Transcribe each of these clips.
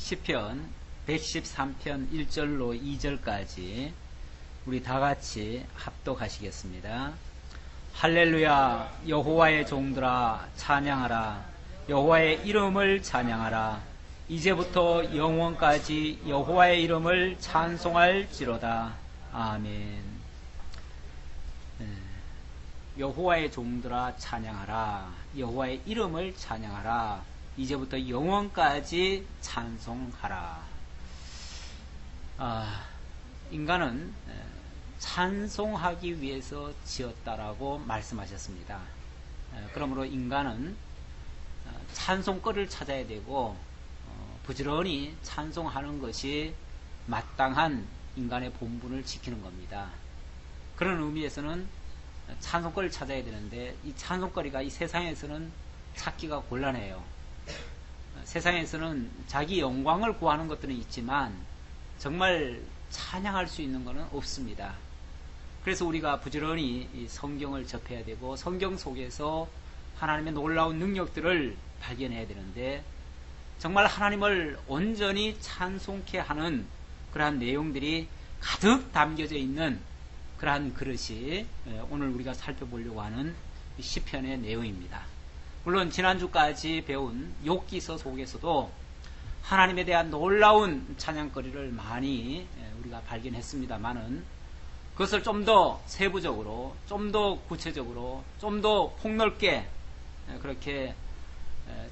시편 113편 1절로 2절까지 우리 다같이 합독하시겠습니다. 할렐루야. 여호와의 종들아 찬양하라. 여호와의 이름을 찬양하라. 이제부터 영원까지 여호와의 이름을 찬송할지로다. 아멘. 여호와의 종들아 찬양하라. 여호와의 이름을 찬양하라. 이제부터 영원까지 찬송하라. 인간은 찬송하기 위해서 지었다라고 말씀하셨습니다. 그러므로 인간은 찬송거리를 찾아야 되고 부지런히 찬송하는 것이 마땅한 인간의 본분을 지키는 겁니다. 그런 의미에서는 찬송거리를 찾아야 되는데 이 찬송거리가 이 세상에서는 찾기가 곤란해요. 세상에서는 자기 영광을 구하는 것들은 있지만 정말 찬양할 수 있는 것은 없습니다. 그래서 우리가 부지런히 이 성경을 접해야 되고 성경 속에서 하나님의 놀라운 능력들을 발견해야 되는데 정말 하나님을 온전히 찬송케 하는 그러한 내용들이 가득 담겨져 있는 그러한 그릇이 오늘 우리가 살펴보려고 하는 시편의 내용입니다. 물론 지난주까지 배운 욥기서 속에서도 하나님에 대한 놀라운 찬양거리를 많이 우리가 발견했습니다만은 그것을 좀 더 세부적으로, 좀 더 구체적으로, 좀 더 폭넓게 그렇게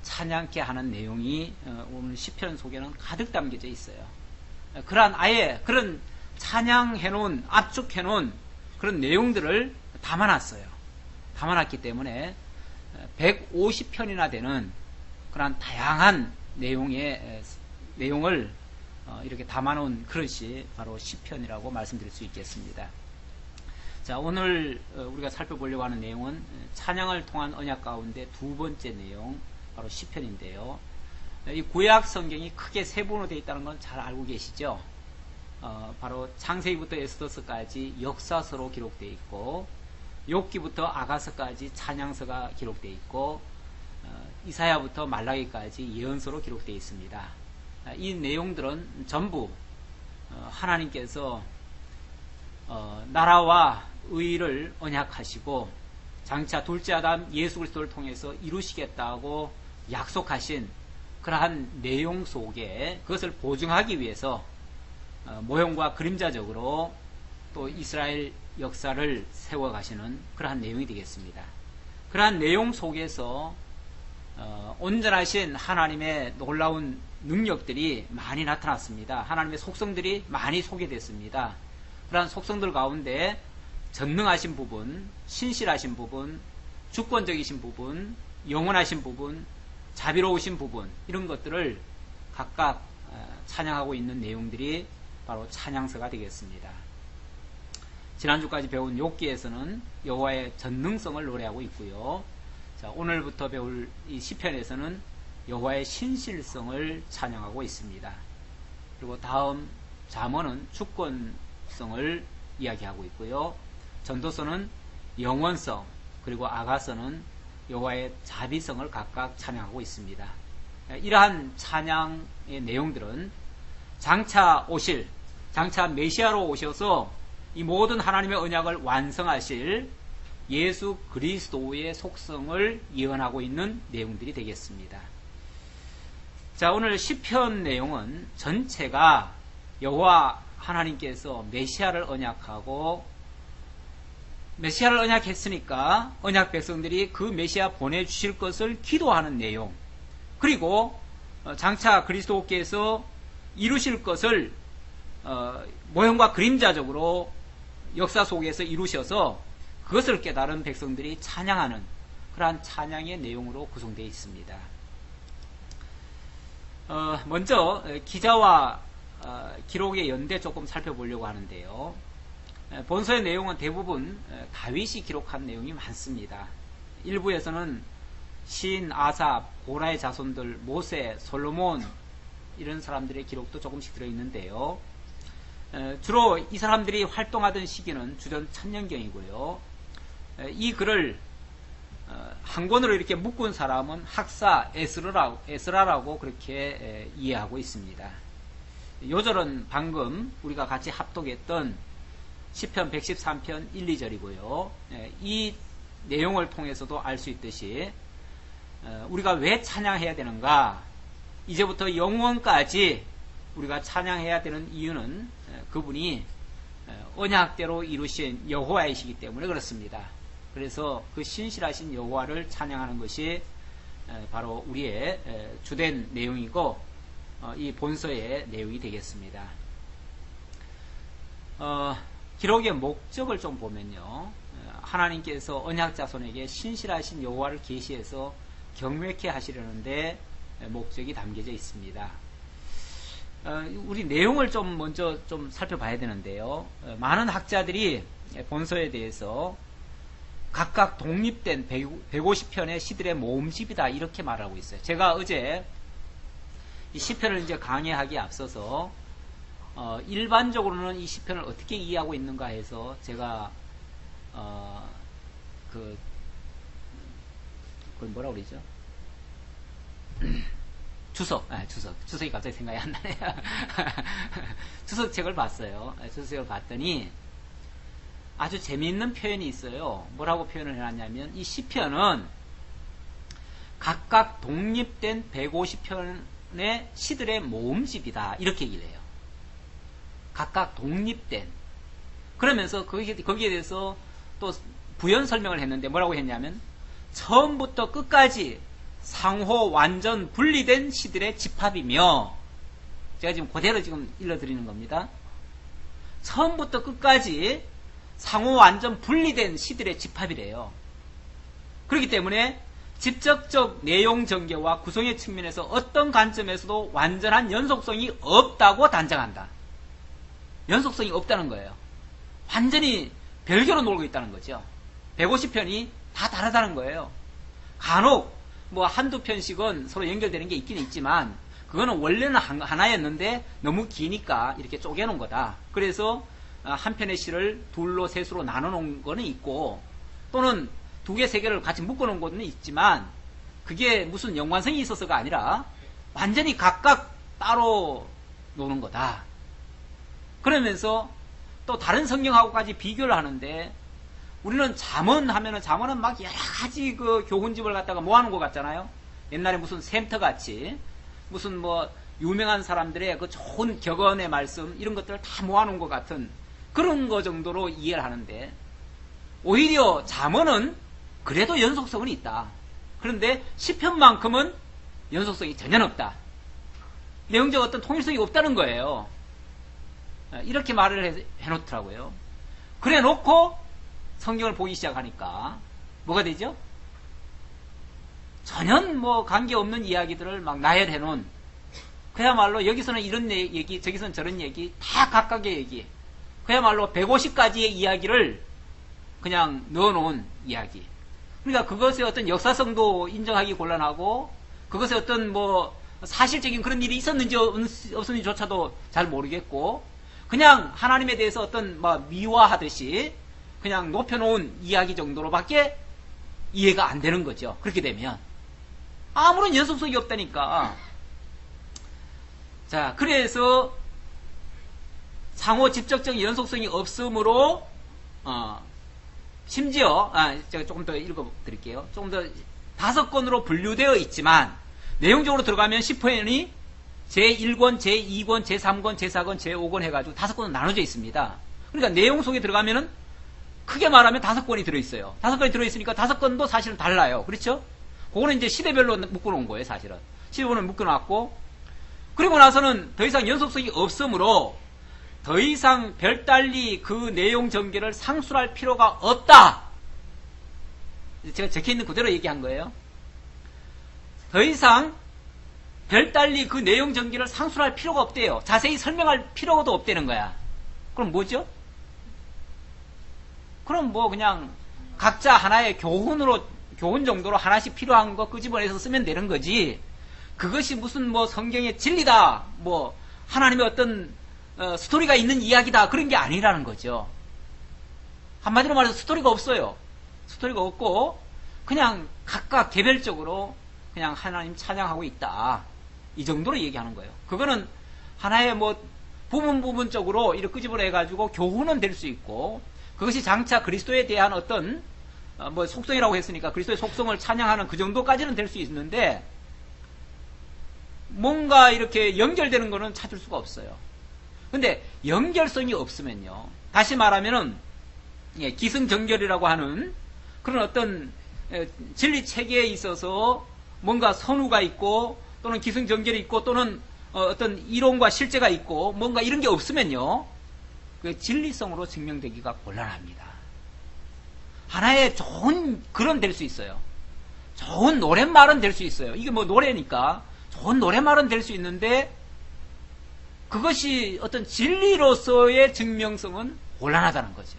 찬양케 하는 내용이 오늘 시편 속에는 가득 담겨져 있어요. 그러한 아예 그런 찬양해놓은, 압축해놓은 그런 내용들을 담아놨어요. 담아놨기 때문에 150편이나 되는 그런 다양한 내용을 이렇게 담아놓은 그릇이 바로 시편이라고 말씀드릴 수 있겠습니다. 자, 오늘 우리가 살펴보려고 하는 내용은 찬양을 통한 언약 가운데 두 번째 내용, 바로 시편인데요. 이 구약 성경이 크게 세 부로 되어 있다는 건 잘 알고 계시죠? 바로 창세기부터 에스더서까지 역사서로 기록되어 있고, 욥기부터 아가서까지 찬양서가 기록되어 있고, 이사야부터 말라기까지 예언서로 기록되어 있습니다. 이 내용들은 전부 하나님께서 나라와 의를 언약하시고 장차 둘째 아담 예수 그리스도를 통해서 이루시겠다고 약속하신 그러한 내용 속에 그것을 보증하기 위해서 모형과 그림자적으로 또 이스라엘 역사를 세워가시는 그러한 내용이 되겠습니다. 그러한 내용 속에서 온전하신 하나님의 놀라운 능력들이 많이 나타났습니다. 하나님의 속성들이 많이 소개됐습니다. 그러한 속성들 가운데 전능하신 부분, 신실하신 부분, 주권적이신 부분, 영원하신 부분, 자비로우신 부분, 이런 것들을 각각 찬양하고 있는 내용들이 바로 찬양서가 되겠습니다. 지난주까지 배운 욥기에서는 여호와의 전능성을 노래하고 있고요. 자, 오늘부터 배울 이 시편에서는 여호와의 신실성을 찬양하고 있습니다. 그리고 다음 잠언은 주권성을 이야기하고 있고요. 전도서는 영원성, 그리고 아가서는 여호와의 자비성을 각각 찬양하고 있습니다. 이러한 찬양의 내용들은 장차 메시아로 오셔서 이 모든 하나님의 언약을 완성하실 예수 그리스도의 속성을 예언하고 있는 내용들이 되겠습니다. 자, 오늘 시편 내용은 전체가 여호와 하나님께서 메시아를 언약했으니까 언약 백성들이 그 메시아 보내주실 것을 기도하는 내용, 그리고 장차 그리스도께서 이루실 것을 모형과 그림자적으로 역사 속에서 이루셔서 그것을 깨달은 백성들이 찬양하는 그러한 찬양의 내용으로 구성되어 있습니다. 먼저 기자와 기록의 연대 조금 살펴보려고 하는데요. 본서의 내용은 대부분 다윗이 기록한 내용이 많습니다. 일부에서는 시인 아삽, 고라의 자손들, 모세, 솔로몬 이런 사람들의 기록도 조금씩 들어있는데요. 주로 이 사람들이 활동하던 시기는 주전 1000년경이고요. 이 글을 한 권으로 이렇게 묶은 사람은 학사 에스라라고 그렇게 이해하고 있습니다. 요절은 방금 우리가 같이 합독했던 시편 113편 1, 2절이고요. 이 내용을 통해서도 알 수 있듯이 우리가 왜 찬양해야 되는가, 이제부터 영원까지 우리가 찬양해야 되는 이유는 그분이 언약대로 이루신 여호와이시기 때문에 그렇습니다. 그래서 그 신실하신 여호와를 찬양하는 것이 바로 우리의 주된 내용이고 이 본서의 내용이 되겠습니다. 기록의 목적을 좀 보면요, 하나님께서 언약 자손에게 신실하신 여호와를 계시해서 경외케 하시려는데 목적이 담겨져 있습니다. 우리 내용을 좀 먼저 좀 살펴봐야 되는데요, 많은 학자들이 본서에 대해서 각각 독립된 150편의 시들의 모음집이다 이렇게 말하고 있어요. 제가 어제 이 시편을 이제 강의하기에 앞서서 일반적으로는 이 시편을 어떻게 이해하고 있는가 해서 제가 그걸 뭐라 그러죠? 주석이 갑자기 생각이 안 나네요. 주석책을 봤어요. 주석책을 봤더니 아주 재미있는 표현이 있어요. 뭐라고 표현을 해놨냐면, 이 시편은 각각 독립된 150편의 시들의 모음집이다 이렇게 얘기를 해요. 각각 독립된. 그러면서 거기에 대해서 또 부연 설명을 했는데 뭐라고 했냐면, 처음부터 끝까지 상호 완전 분리된 시들의 집합이며, 제가 지금 그대로 지금 읽어드리는 겁니다. 처음부터 끝까지 상호 완전 분리된 시들의 집합이래요. 그렇기 때문에 직접적 내용 전개와 구성의 측면에서 어떤 관점에서도 완전한 연속성이 없다고 단정한다. 연속성이 없다는 거예요. 완전히 별개로 놀고 있다는 거죠. 150편이 다 다르다는 거예요. 간혹 뭐 한두 편씩은 서로 연결되는 게 있긴 있지만, 그거는 원래는 하나였는데 너무 기니까 이렇게 쪼개놓은 거다. 그래서 한 편의 시를 둘로 셋으로 나눠놓은 거는 있고, 또는 두 개, 세 개를 같이 묶어놓은 거는 있지만, 그게 무슨 연관성이 있어서가 아니라 완전히 각각 따로 노는 거다. 그러면서 또 다른 성경하고까지 비교를 하는데, 우리는 잠언 하면은 잠언은 막 여러 가지 그 교훈집을 갖다가 모아놓은 것 같잖아요. 옛날에 무슨 샘터 같이 무슨 뭐 유명한 사람들의 그 좋은 격언의 말씀 이런 것들을 다 모아놓은 것 같은 그런 거 정도로 이해를 하는데, 오히려 잠언은 그래도 연속성은 있다. 그런데 시편만큼은 연속성이 전혀 없다. 내용적 어떤 통일성이 없다는 거예요. 이렇게 말을 해놓더라고요. 그래 놓고 성경을 보기 시작하니까 뭐가 되죠? 전혀 뭐 관계없는 이야기들을 막 나열해 놓은, 그야말로 여기서는 이런 얘기, 저기서는 저런 얘기, 다 각각의 얘기, 그야말로 150가지의 이야기를 그냥 넣어놓은 이야기. 그러니까 그것의 어떤 역사성도 인정하기 곤란하고, 그것의 어떤 뭐 사실적인 그런 일이 있었는지 없었는지조차도 잘 모르겠고, 그냥 하나님에 대해서 어떤 뭐 미화하듯이 그냥 높여놓은 이야기 정도로밖에 이해가 안 되는 거죠. 그렇게 되면 아무런 연속성이 없다니까. 자, 그래서 상호 직접적인 연속성이 없으므로 심지어 제가 조금 더 읽어드릴게요. 조금 더 5권으로 분류되어 있지만 내용적으로 들어가면 시편이 제1권, 제2권, 제3권, 제4권, 제5권 해가지고 5권은 나눠져 있습니다. 그러니까 내용 속에 들어가면은 크게 말하면 5권이 들어있어요. 5권이 들어있으니까 5권도 사실은 달라요. 그렇죠? 그거는 이제 시대별로 묶어놓은 거예요, 사실은. 시대별로 묶어놨고, 그리고 나서는 더 이상 연속성이 없으므로 더 이상 별달리 그 내용 전개를 상술할 필요가 없다. 제가 적혀있는 그대로 얘기한 거예요. 더 이상 별달리 그 내용 전개를 상술할 필요가 없대요. 자세히 설명할 필요도 없다는 거야. 그럼 뭐죠? 그럼 뭐 그냥 각자 하나의 교훈 정도로 하나씩 필요한 거 끄집어내서 쓰면 되는 거지. 그것이 무슨 뭐 성경의 진리다, 뭐 하나님의 어떤 스토리가 있는 이야기다, 그런 게 아니라는 거죠. 한마디로 말해서 스토리가 없어요. 스토리가 없고 그냥 각각 개별적으로 그냥 하나님 찬양하고 있다. 이 정도로 얘기하는 거예요. 그거는 하나의 뭐 부분적으로 이렇게 끄집어내가지고 교훈은 될 수 있고, 그것이 장차 그리스도에 대한 어떤 뭐 속성이라고 했으니까 그리스도의 속성을 찬양하는 그 정도까지는 될 수 있는데, 뭔가 이렇게 연결되는 거는 찾을 수가 없어요. 근데 연결성이 없으면요, 다시 말하면은 기승전결이라고 하는 그런 어떤 진리 체계에 있어서 뭔가 선우가 있고, 또는 기승전결이 있고, 또는 어떤 이론과 실제가 있고, 뭔가 이런 게 없으면요, 그 진리성으로 증명되기가 곤란합니다. 하나의 좋은 글은 될 수 있어요. 좋은 노랫말은 될 수 있어요. 이게 뭐 노래니까 좋은 노랫말은 될 수 있는데, 그것이 어떤 진리로서의 증명성은 곤란하다는 거죠.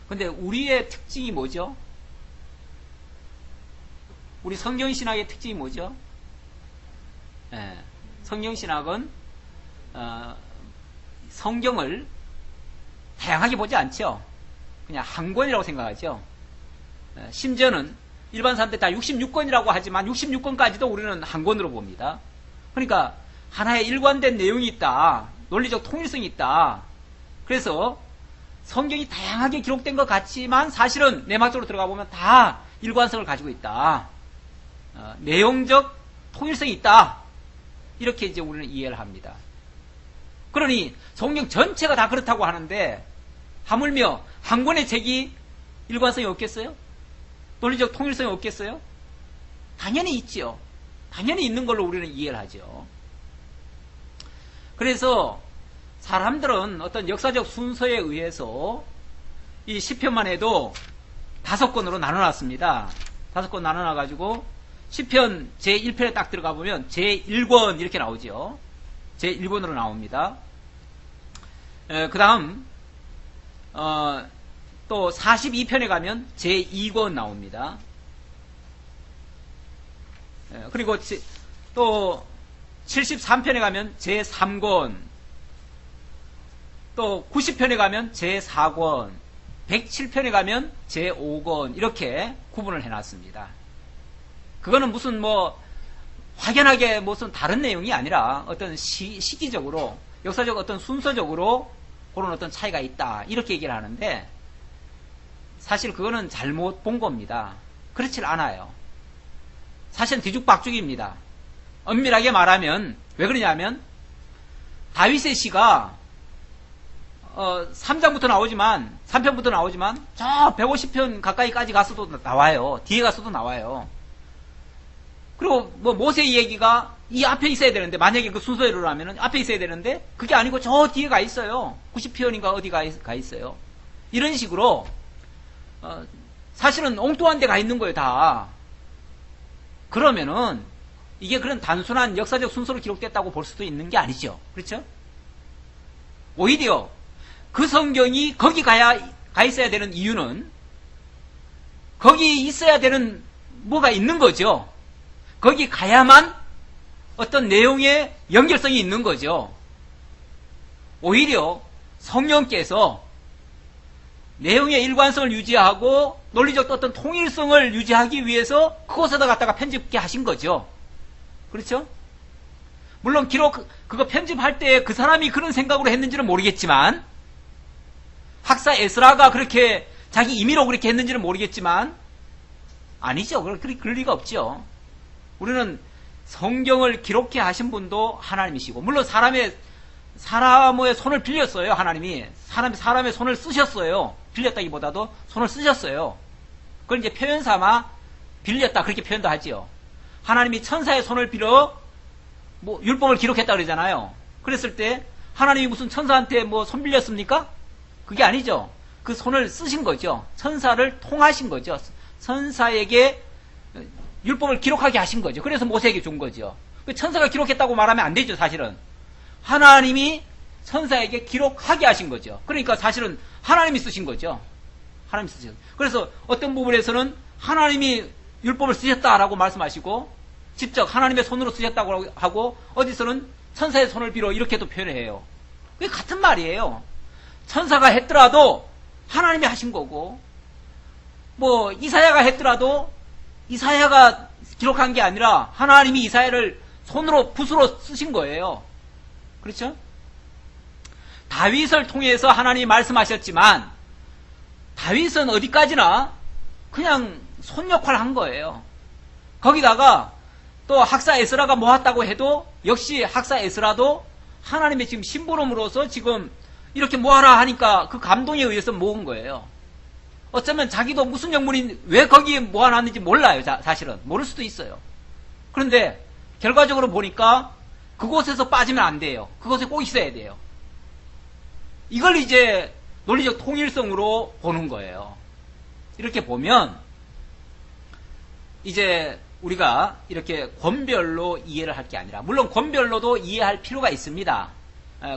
근데 우리의 특징이 뭐죠? 우리 성경신학의 특징이 뭐죠? 성경신학은 성경을 다양하게 보지 않죠. 그냥 한 권이라고 생각하죠. 심지어는 일반 사람들 다 66권이라고 하지만 66권까지도 우리는 한 권으로 봅니다. 그러니까 하나의 일관된 내용이 있다. 논리적 통일성이 있다. 그래서 성경이 다양하게 기록된 것 같지만 사실은 내막적으로 들어가 보면 다 일관성을 가지고 있다. 내용적 통일성이 있다. 이렇게 이제 우리는 이해를 합니다. 그러니 성경 전체가 다 그렇다고 하는데, 하물며 한 권의 책이 일관성이 없겠어요? 논리적 통일성이 없겠어요? 당연히 있지요. 당연히 있는 걸로 우리는 이해를 하죠. 그래서 사람들은 어떤 역사적 순서에 의해서 이 시편만 해도 5권으로 나눠놨습니다. 5권 나눠놔가지고 시편 제1편에 딱 들어가 보면 제1권 이렇게 나오죠. 제1권으로 나옵니다. 그 다음 또 42편에 가면 제2권 나옵니다. 그리고 또 73편에 가면 제3권, 또 90편에 가면 제4권, 107편에 가면 제5권, 이렇게 구분을 해놨습니다. 그거는 무슨 뭐 확연하게 무슨 다른 내용이 아니라 어떤 시기적으로, 역사적 어떤 순서적으로 그런 어떤 차이가 있다, 이렇게 얘기를 하는데, 사실 그거는 잘못 본 겁니다. 그렇질 않아요. 사실은 뒤죽박죽입니다. 엄밀하게 말하면 왜 그러냐면, 다윗의 시가 3장부터 나오지만, 3편부터 나오지만 저 150편 가까이까지 가서도 나와요. 뒤에 가서도 나와요. 그리고 뭐 모세의 얘기가 이 앞에 있어야 되는데, 만약에 그 순서대로라면 앞에 있어야 되는데 그게 아니고 저 뒤에 가 있어요. 90편인가 어디 가 있어요. 이런 식으로 사실은 엉뚱한 데 가 있는 거예요, 다. 그러면은 이게 그런 단순한 역사적 순서로 기록됐다고 볼 수도 있는 게 아니죠. 그렇죠? 오히려 그 성경이 거기 가 있어야 되는 이유는, 거기 있어야 되는 뭐가 있는 거죠. 거기 가야만 어떤 내용의 연결성이 있는 거죠. 오히려 성령께서 내용의 일관성을 유지하고 논리적 어떤 통일성을 유지하기 위해서 그곳에다 갖다가 편집게 하신 거죠. 그렇죠? 물론 그거 편집할 때 그 사람이 그런 생각으로 했는지는 모르겠지만, 학사 에스라가 그렇게 자기 임의로 그렇게 했는지는 모르겠지만, 아니죠. 그럴 리가 없죠. 우리는 성경을 기록해 하신 분도 하나님이시고, 물론 사람의 손을 빌렸어요. 하나님이 사람의 손을 쓰셨어요. 빌렸다기보다도 손을 쓰셨어요. 그걸 이제 표현 삼아 빌렸다, 그렇게 표현도 하지요. 하나님이 천사의 손을 빌어 뭐 율법을 기록했다 그러잖아요. 그랬을 때 하나님이 무슨 천사한테 뭐 손 빌렸습니까? 그게 아니죠. 그 손을 쓰신 거죠. 천사를 통하신 거죠. 천사에게 율법을 기록하게 하신 거죠. 그래서 모세에게 준 거죠. 천사가 기록했다고 말하면 안 되죠. 사실은 하나님이 천사에게 기록하게 하신 거죠. 그러니까 사실은 하나님이 쓰신 거죠. 하나님이 쓰신. 그래서 어떤 부분에서는 하나님이 율법을 쓰셨다라고 말씀하시고, 직접 하나님의 손으로 쓰셨다고 하고, 어디서는 천사의 손을 빌어 이렇게도 표현해요. 그게 같은 말이에요. 천사가 했더라도 하나님이 하신 거고, 뭐 이사야가 했더라도 이사야가 기록한 게 아니라 하나님이 이사야를 손으로 붓으로 쓰신 거예요. 그렇죠? 다윗을 통해서 하나님이 말씀하셨지만 다윗은 어디까지나 그냥 손 역할을 한 거예요. 거기다가 또 학사 에스라가 모았다고 해도 역시 학사 에스라도 하나님의 지금 심부름으로서 지금 이렇게 모아라 하니까 그 감동에 의해서 모은 거예요. 어쩌면 자기도 무슨 영문이 왜 거기에 모아놨는지 몰라요. 사실은 모를 수도 있어요. 그런데 결과적으로 보니까 그곳에서 빠지면 안 돼요. 그곳에 꼭 있어야 돼요. 이걸 이제 논리적 통일성으로 보는 거예요. 이렇게 보면 이제 우리가 이렇게 권별로 이해를 할 게 아니라, 물론 권별로도 이해할 필요가 있습니다.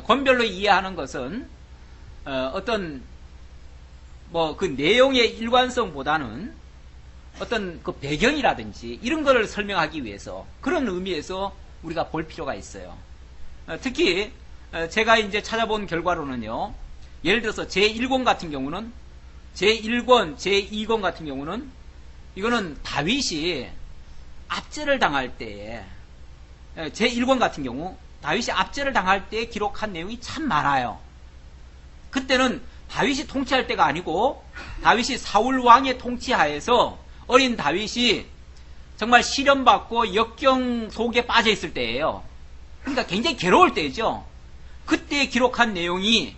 권별로 이해하는 것은 어떤 뭐 그 내용의 일관성보다는 어떤 그 배경이라든지 이런 거를 설명하기 위해서, 그런 의미에서 우리가 볼 필요가 있어요. 특히 제가 이제 찾아본 결과로는요, 예를 들어서 제1권 같은 경우는, 제1권, 제2권 같은 경우는 이거는 다윗이 압제를 당할 때에, 제1권 같은 경우 다윗이 압제를 당할 때 기록한 내용이 참 많아요. 그때는 다윗이 통치할 때가 아니고 다윗이 사울 왕의 통치하에서 어린 다윗이 정말 시련받고 역경 속에 빠져 있을 때예요. 그러니까 굉장히 괴로울 때죠. 그때 기록한 내용이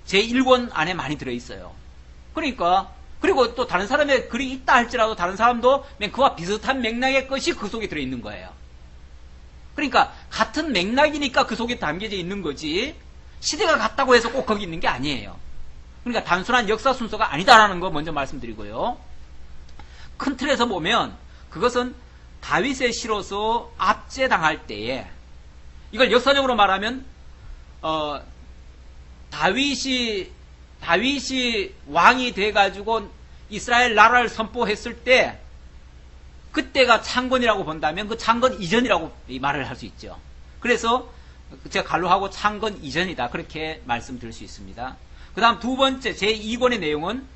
제1권 안에 많이 들어있어요. 그러니까, 그리고 또 다른 사람의 글이 있다 할지라도 다른 사람도 그와 비슷한 맥락의 것이 그 속에 들어있는 거예요. 그러니까 같은 맥락이니까 그 속에 담겨져 있는 거지, 시대가 같다고 해서 꼭 거기 있는 게 아니에요. 그러니까 단순한 역사 순서가 아니다라는 거 먼저 말씀드리고요. 큰 틀에서 보면 그것은 다윗의 시로서 압제당할 때에, 이걸 역사적으로 말하면 다윗이 왕이 돼가지고 이스라엘 나라를 선포했을 때 그때가 창건이라고 본다면 그 창건 이전이라고 말을 할 수 있죠. 그래서 제가 갈로하고 창건 이전이다, 그렇게 말씀드릴 수 있습니다. 그 다음 두 번째 제2권의 내용은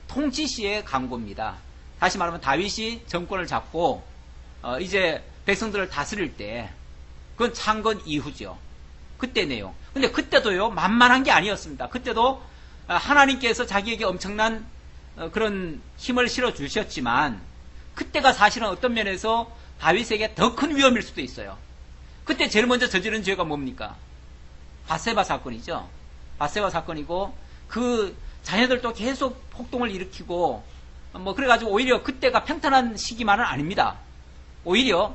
통치 시의 강구입니다. 다시 말하면 다윗이 정권을 잡고 이제 백성들을 다스릴 때, 그건 창건 이후죠. 그때 내용. 근데 그때도요, 만만한 게 아니었습니다. 그때도 하나님께서 자기에게 엄청난 그런 힘을 실어 주셨지만, 그때가 사실은 어떤 면에서 다윗에게 더 큰 위험일 수도 있어요. 그때 제일 먼저 저지른 죄가 뭡니까? 밧세바 사건이죠. 밧세바 사건이고, 그 자녀들도 계속 폭동을 일으키고, 뭐 그래가지고 오히려 그때가 평탄한 시기만은 아닙니다. 오히려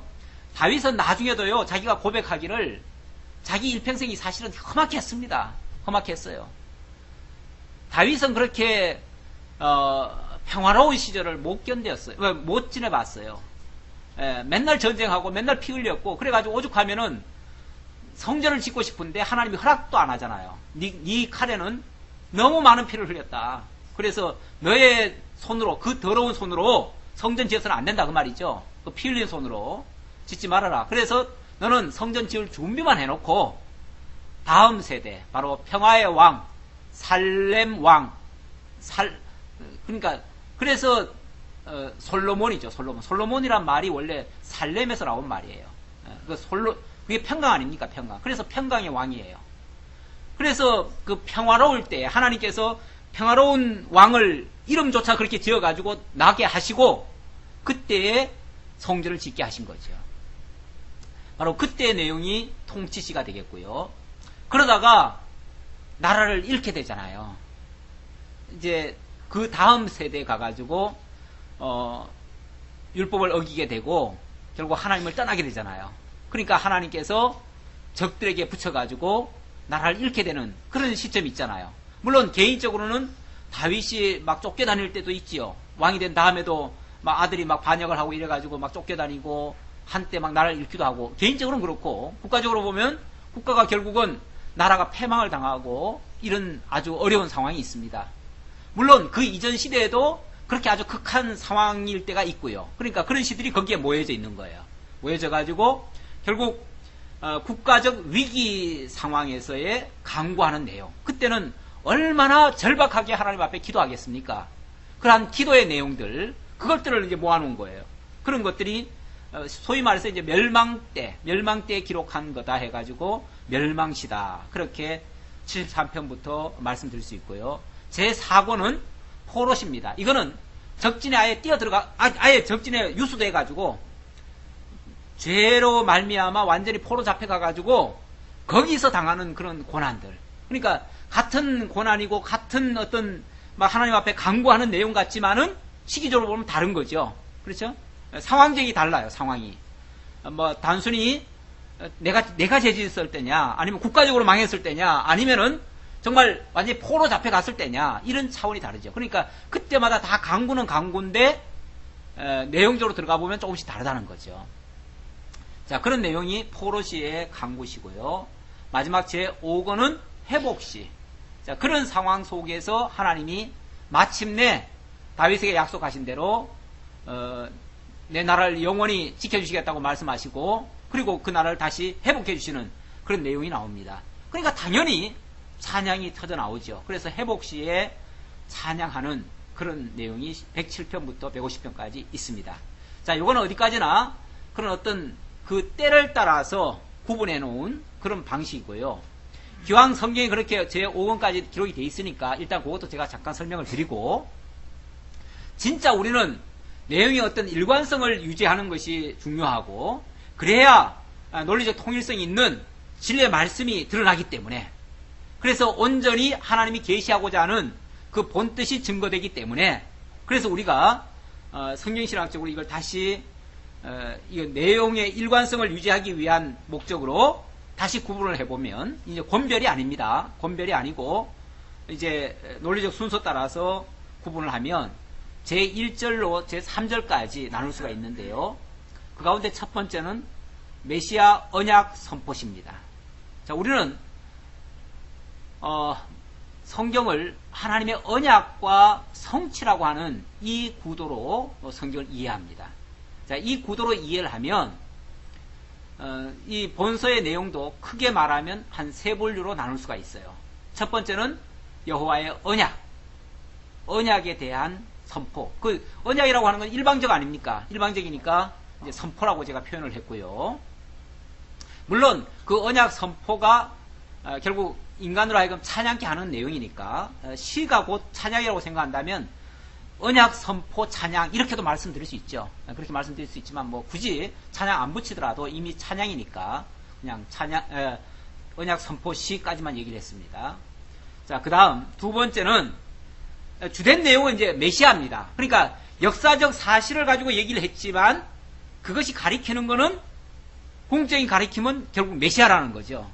다윗은 나중에도요, 자기가 고백하기를 자기 일평생이 사실은 험악해 했습니다. 험악해 했어요. 다윗은 그렇게 평화로운 시절을 못 견뎠어요. 못 지내봤어요. 맨날 전쟁하고 맨날 피 흘렸고, 그래가지고 오죽하면은 성전을 짓고 싶은데 하나님이 허락도 안 하잖아요. 네 칼에는 너무 많은 피를 흘렸다. 그래서 너의 손으로, 그 더러운 손으로 성전 지어서는 안 된다, 그 말이죠. 그 피 흘린 손으로 짓지 말아라. 그래서 너는 성전 지을 준비만 해놓고 다음 세대, 바로 평화의 왕, 살렘 왕, 그러니까 그래서 솔로몬이죠. 솔로몬이란 말이 원래 살렘에서 나온 말이에요. 그게 평강 아닙니까? 평강. 그래서 평강의 왕이에요. 그래서 그 평화로울 때 하나님께서 평화로운 왕을 이름조차 그렇게 지어가지고 나게 하시고 그때에 성전을 짓게 하신 거죠. 바로 그때의 내용이 통치시가 되겠고요. 그러다가 나라를 잃게 되잖아요. 이제 그 다음 세대에 가가지고 율법을 어기게 되고 결국 하나님을 떠나게 되잖아요. 그러니까 하나님께서 적들에게 붙여가지고 나라를 잃게 되는 그런 시점이 있잖아요. 물론 개인적으로는 다윗이 막 쫓겨다닐 때도 있지요. 왕이 된 다음에도 막 아들이 막 반역을 하고 이래가지고 막 쫓겨다니고 한때 막 나라를 잃기도 하고, 개인적으로는 그렇고 국가적으로 보면 국가가 결국은 나라가 패망을 당하고 이런 아주 어려운 상황이 있습니다. 물론 그 이전 시대에도 그렇게 아주 극한 상황일 때가 있고요. 그러니까 그런 시들이 거기에 모여져 있는 거예요. 모여져 가지고 결국 국가적 위기 상황에서의 강구하는 내용, 그때는 얼마나 절박하게 하나님 앞에 기도하겠습니까? 그러한 기도의 내용들, 그것들을 이제 모아놓은 거예요. 그런 것들이 소위 말해서 이제 멸망때에 기록한 거다 해가지고 멸망시다. 그렇게 73편부터 말씀드릴 수 있고요. 제4권은 포롯입니다. 이거는 적진에 아예 아예 적진에 유수돼가지고 죄로 말미암아 완전히 포로 잡혀가가지고 거기서 당하는 그런 고난들. 그러니까 같은 고난이고 같은 어떤 막 하나님 앞에 간구하는 내용 같지만은 시기적으로 보면 다른 거죠. 그렇죠? 상황적이 달라요. 상황이. 뭐 단순히 내가 죄짓을 때냐, 아니면 국가적으로 망했을 때냐, 아니면은 정말 완전히 포로 잡혀갔을 때냐, 이런 차원이 다르죠. 그러니까 그때마다 다 강구는 강구인데 내용적으로 들어가 보면 조금씩 다르다는 거죠. 자, 그런 내용이 포로시의 강구시고요. 마지막 제5권은 회복시. 자, 그런 상황 속에서 하나님이 마침내 다윗에게 약속하신 대로 내 나라를 영원히 지켜주시겠다고 말씀하시고, 그리고 그 나라를 다시 회복해 주시는 그런 내용이 나옵니다. 그러니까 당연히 찬양이 터져 나오죠. 그래서 회복시에 찬양하는 그런 내용이 107편부터 150편까지 있습니다. 자, 요거는 어디까지나 그런 어떤 그 때를 따라서 구분해 놓은 그런 방식이고요. 기왕 성경이 그렇게 제5권까지 기록이 돼 있으니까 일단 그것도 제가 잠깐 설명을 드리고, 진짜 우리는 내용의 어떤 일관성을 유지하는 것이 중요하고, 그래야 논리적 통일성이 있는 진리의 말씀이 드러나기 때문에, 그래서 온전히 하나님이 계시하고자 하는 그 본뜻이 증거되기 때문에, 그래서 우리가 성경신학적으로 이걸 다시 이 내용의 일관성을 유지하기 위한 목적으로 다시 구분을 해보면, 이제 권별이 아닙니다. 권별이 아니고 이제 논리적 순서 따라서 구분을 하면 제1절로 제3절까지 나눌 수가 있는데요. 그 가운데 첫 번째는 메시아 언약 선포시입니다. 자, 우리는 성경을 하나님의 언약과 성취라고 하는 이 구도로 성경을 이해합니다. 자, 이 구도로 이해를 하면 이 본서의 내용도 크게 말하면 한 세 분류로 나눌 수가 있어요. 첫 번째는 여호와의 언약에 대한 선포. 그 언약이라고 하는 건 일방적 아닙니까? 일방적이니까 이제 선포라고 제가 표현을 했고요. 물론 그 언약 선포가 결국 인간으로 하여금 찬양케 하는 내용이니까 시가 곧 찬양이라고 생각한다면 언약 선포 찬양 이렇게도 말씀드릴 수 있죠. 그렇게 말씀드릴 수 있지만 뭐 굳이 찬양 안 붙이더라도 이미 찬양이니까 그냥 언약 선포 시까지만 얘기를 했습니다. 자, 그 다음 두 번째는 주된 내용은 이제 메시아입니다. 그러니까 역사적 사실을 가지고 얘기를 했지만 그것이 가리키는 거는 궁극적인 가리킴은 결국 메시아라는 거죠.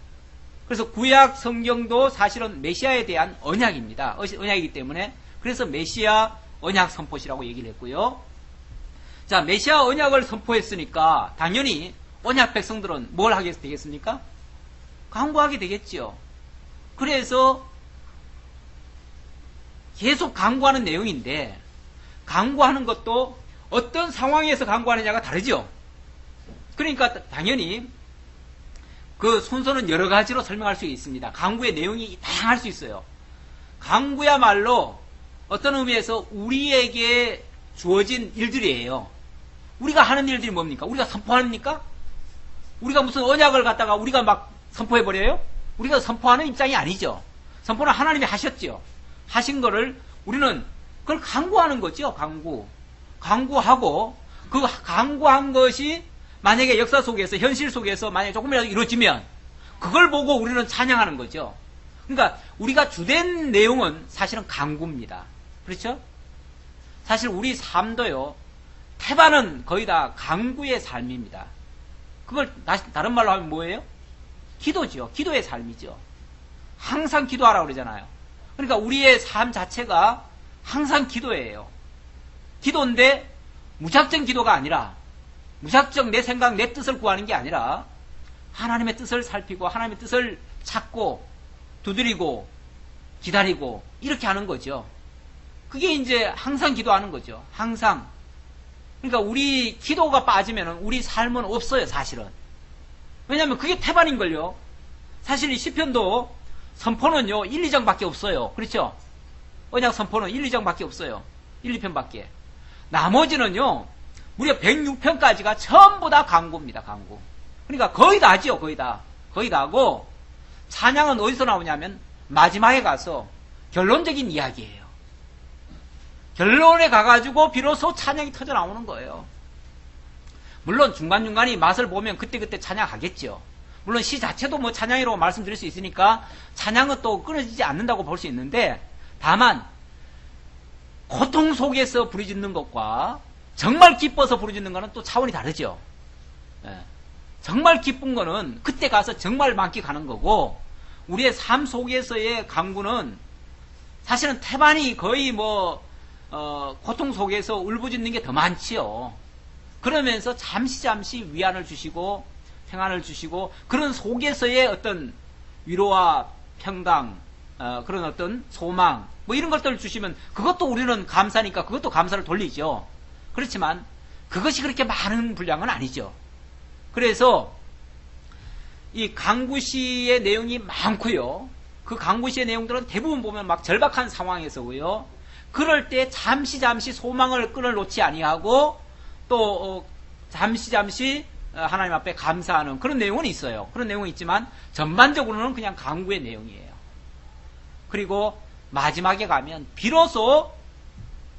그래서 구약 성경도 사실은 메시아에 대한 언약입니다. 언약이기 때문에 그래서 메시아 언약 선포시라고 얘기를 했고요. 자, 메시아 언약을 선포했으니까 당연히 언약 백성들은 뭘 하게 되겠습니까? 간구하게 되겠죠. 그래서 계속 간구하는 내용인데 간구하는 것도 어떤 상황에서 간구하느냐가 다르죠. 그러니까 당연히 그 순서는 여러 가지로 설명할 수 있습니다. 간구의 내용이 다양할 수 있어요. 간구야말로 어떤 의미에서 우리에게 주어진 일들이에요. 우리가 하는 일들이 뭡니까? 우리가 선포합니까? 우리가 무슨 언약을 갖다가 우리가 막 선포해버려요? 우리가 선포하는 입장이 아니죠. 선포는 하나님이 하셨죠. 하신 거를 우리는 그걸 간구하는 거죠. 간구하고 그 간구한 것이 만약에 역사 속에서 현실 속에서 만약에 조금이라도 이루어지면 그걸 보고 우리는 찬양하는 거죠. 그러니까 우리가 주된 내용은 사실은 간구입니다. 그렇죠? 사실 우리 삶도요, 태반은 거의 다 간구의 삶입니다. 그걸 다른 말로 하면 뭐예요? 기도죠. 기도의 삶이죠. 항상 기도하라고 그러잖아요. 그러니까 우리의 삶 자체가 항상 기도예요. 기도인데 무작정 기도가 아니라 무작정 내 생각, 내 뜻을 구하는 게 아니라 하나님의 뜻을 살피고 하나님의 뜻을 찾고 두드리고 기다리고 이렇게 하는 거죠. 그게 이제 항상 기도하는 거죠. 항상. 그러니까 우리 기도가 빠지면 우리 삶은 없어요, 사실은. 왜냐하면 그게 태반인걸요. 사실 이 시편도 선포는요 1, 2장밖에 없어요. 그렇죠? 언약 선포는 1, 2장밖에 없어요. 1, 2편밖에. 나머지는요, 무려 106편까지가 전부 다 강구입니다, 강구. 그러니까 거의 다지요, 거의 다. 거의 다고, 찬양은 어디서 나오냐면, 마지막에 가서 결론적인 이야기예요. 결론에 가가지고 비로소 찬양이 터져 나오는 거예요. 물론 중간중간에 맛을 보면 그때그때 찬양하겠죠. 물론 시 자체도 뭐 찬양이라고 말씀드릴 수 있으니까 찬양은 또 끊어지지 않는다고 볼 수 있는데, 다만 고통 속에서 부르짖는 것과 정말 기뻐서 부르짖는 것은 또 차원이 다르죠. 예. 정말 기쁜 거는 그때 가서 정말 만끽하는 거고, 우리의 삶 속에서의 강구는 사실은 태반이 거의 고통 속에서 울부짖는 게 더 많지요. 그러면서 잠시 위안을 주시고 평안을 주시고, 그런 속에서의 어떤 위로와 평강, 그런 어떤 소망, 뭐 이런 것들을 주시면 그것도 우리는 감사니까 그것도 감사를 돌리죠. 그렇지만 그것이 그렇게 많은 분량은 아니죠. 그래서 이 강구시의 내용이 많고요. 그 강구시의 내용들은 대부분 보면 막 절박한 상황에서고요. 그럴 때 잠시 소망을 끊어놓지 아니하고 또 잠시 하나님 앞에 감사하는 그런 내용은 있어요. 그런 내용은 있지만 전반적으로는 그냥 강구의 내용이에요. 그리고 마지막에 가면 비로소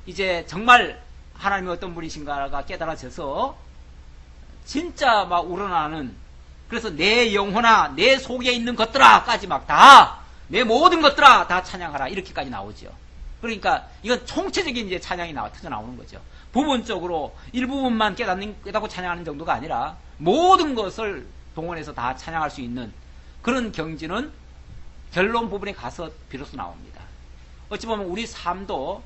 이제 정말 하나님이 어떤 분이신가가 깨달아져서 진짜 막 우러나는, 그래서 내 영혼아 내 속에 있는 것들아까지 막 다 내 모든 것들아 다 찬양하라 이렇게까지 나오죠. 그러니까 이건 총체적인 이제 찬양이 터져 나오는 거죠. 부분적으로 일부분만 깨닫고 찬양하는 정도가 아니라 모든 것을 동원해서 다 찬양할 수 있는 그런 경지는 결론 부분에 가서 비로소 나옵니다. 어찌 보면 우리 삶도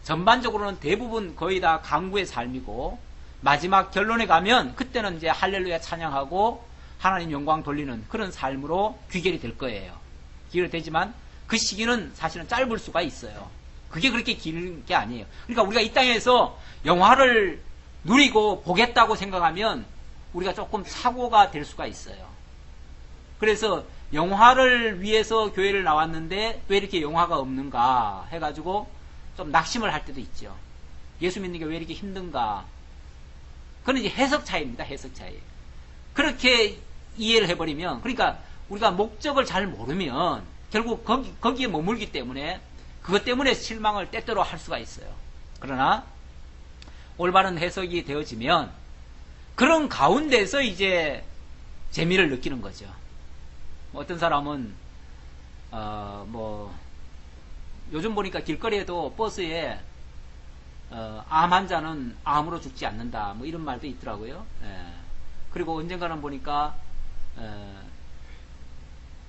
전반적으로는 대부분 거의 다 강구의 삶이고, 마지막 결론에 가면 그때는 이제 할렐루야 찬양하고 하나님 영광 돌리는 그런 삶으로 귀결이 될 거예요. 귀결이 되지만 그 시기는 사실은 짧을 수가 있어요. 그게 그렇게 긴 게 아니에요. 그러니까 우리가 이 땅에서 영화를 누리고 보겠다고 생각하면 우리가 조금 사고가 될 수가 있어요. 그래서 영화를 위해서 교회를 나왔는데 왜 이렇게 영화가 없는가 해가지고 좀 낙심을 할 때도 있죠. 예수 믿는 게 왜 이렇게 힘든가. 그건 이제 해석 차이입니다. 해석 차이. 그렇게 이해를 해버리면, 그러니까 우리가 목적을 잘 모르면 결국 거기에 머물기 때문에 그것 때문에 실망을 때때로 할 수가 있어요. 그러나 올바른 해석이 되어지면 그런 가운데서 이제 재미를 느끼는 거죠. 어떤 사람은 요즘 보니까 길거리에도 버스에 암 환자는 암으로 죽지 않는다 뭐 이런 말도 있더라고요. 예. 그리고 언젠가는 보니까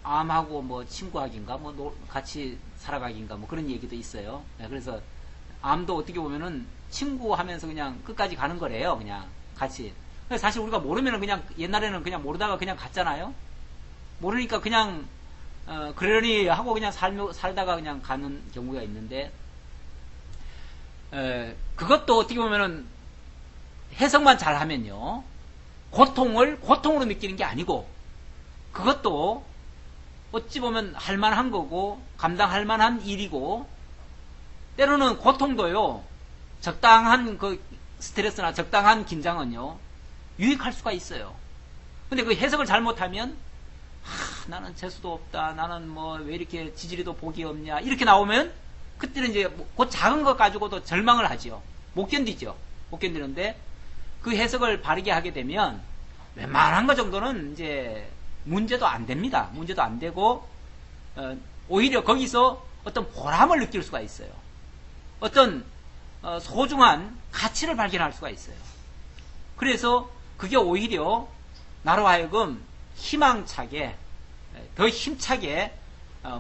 암하고 뭐 친구하기인가 뭐 같이 살아가기인가 뭐 그런 얘기도 있어요. 예. 그래서 암도 어떻게 보면은 친구하면서 그냥 끝까지 가는 거래요. 그냥 같이. 사실 우리가 모르면은 그냥 옛날에는 그냥 모르다가 그냥 갔잖아요. 모르니까 그냥 그러려니 하고 그냥 살다가 그냥 가는 경우가 있는데, 그것도 어떻게 보면은 해석만 잘 하면요, 고통을 고통으로 느끼는 게 아니고, 그것도 어찌 보면 할만한 거고 감당할 만한 일이고, 때로는 고통도요 적당한 그 스트레스나 적당한 긴장은요 유익할 수가 있어요. 근데 그 해석을 잘못하면 나는 재수도 없다, 나는 뭐 왜 이렇게 지지리도 복이 없냐 이렇게 나오면 그때는 이제 그 작은 것 가지고도 절망을 하죠. 못 견디죠. 못 견디는데 그 해석을 바르게 하게 되면 웬만한 것 정도는 이제 문제도 안 됩니다. 문제도 안 되고 오히려 거기서 어떤 보람을 느낄 수가 있어요. 어떤 소중한 가치를 발견할 수가 있어요. 그래서 그게 오히려 나로 하여금 희망차게 더 힘차게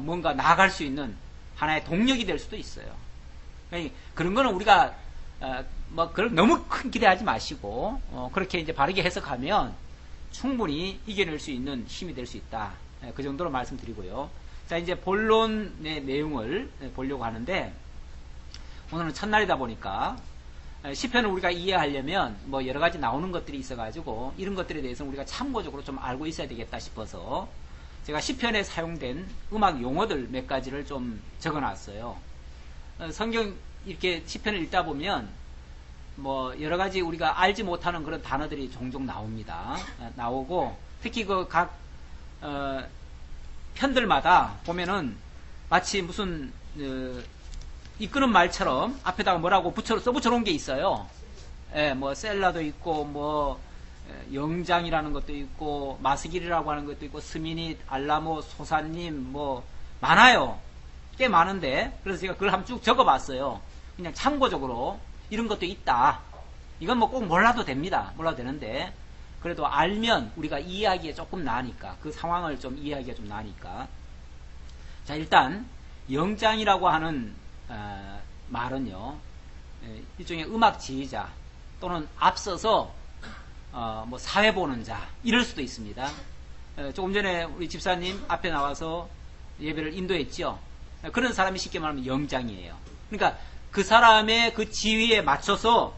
뭔가 나아갈 수 있는 하나의 동력이 될 수도 있어요. 그런 거는 우리가 너무 큰 기대하지 마시고 그렇게 이제 바르게 해석하면 충분히 이겨낼 수 있는 힘이 될 수 있다. 그 정도로 말씀드리고요. 자, 이제 본론의 내용을 보려고 하는데, 오늘은 첫날이다 보니까 시편을 우리가 이해하려면 뭐 여러 가지 나오는 것들이 있어가지고 이런 것들에 대해서 우리가 참고적으로 좀 알고 있어야 되겠다 싶어서 제가 시편에 사용된 음악 용어들 몇 가지를 좀 적어놨어요. 성경 이렇게 시편을 읽다 보면 뭐 여러 가지 우리가 알지 못하는 그런 단어들이 종종 나옵니다. 나오고 특히 그 각 편들마다 보면은 마치 무슨 이끄는 말처럼 앞에다가 뭐라고 써붙여 놓은 게 있어요. 예, 뭐 셀라도 있고 뭐 영장이라는 것도 있고 마스길이라고 하는 것도 있고 스미닛, 알라모, 소사님 뭐 많아요. 꽤 많은데 그래서 제가 그걸 한번 쭉 적어봤어요. 그냥 참고적으로 이런 것도 있다. 이건 뭐 꼭 몰라도 됩니다. 몰라도 되는데 그래도 알면 우리가 이해하기에 조금 나으니까 그 상황을 좀 이해하기가 좀 나으니까. 자, 일단 영장이라고 하는 말은요 일종의 음악 지휘자 또는 앞서서 뭐 사회 보는 자 이럴 수도 있습니다. 조금 전에 우리 집사님 앞에 나와서 예배를 인도했죠. 그런 사람이 쉽게 말하면 영장이에요. 그러니까 그 사람의 그 지위에 맞춰서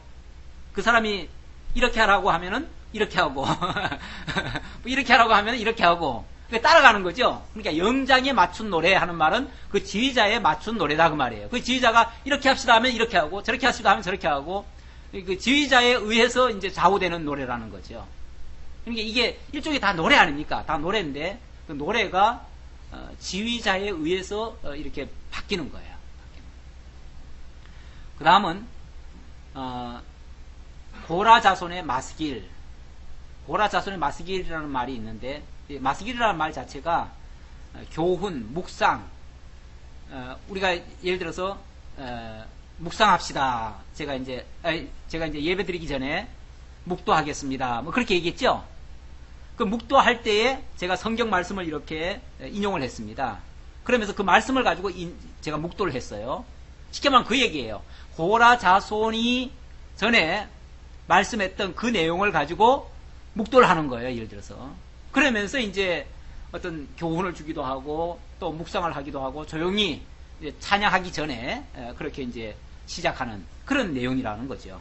그 사람이 이렇게 하라고 하면은 이렇게 하고 이렇게 하라고 하면은 이렇게 하고 따라가는 거죠. 그러니까 영장에 맞춘 노래 하는 말은 그 지휘자에 맞춘 노래다 그 말이에요. 그 지휘자가 이렇게 합시다 하면 이렇게 하고 저렇게 합시다 하면 저렇게 하고 그 지휘자에 의해서 이제 좌우되는 노래라는 거죠. 그러니까 이게 일종의 다 노래 아닙니까? 다 노래인데 그 노래가 지휘자에 의해서 이렇게 바뀌는 거예요. 그 다음은 고라자손의 마스길. 고라자손의 마스길이라는 말이 있는데 마스길이라는 말 자체가 교훈, 묵상. 우리가 예를 들어서 묵상합시다. 제가 이제 예배드리기 전에 묵도하겠습니다. 뭐 그렇게 얘기했죠. 그 묵도할 때에 제가 성경 말씀을 이렇게 인용을 했습니다. 그러면서 그 말씀을 가지고 제가 묵도를 했어요. 쉽게 말하면 그 얘기예요. 고라 자손이 전에 말씀했던 그 내용을 가지고 묵도를 하는 거예요. 예를 들어서. 그러면서 이제 어떤 교훈을 주기도 하고 또 묵상을 하기도 하고 조용히 이제 찬양하기 전에 그렇게 이제 시작하는 그런 내용이라는 거죠.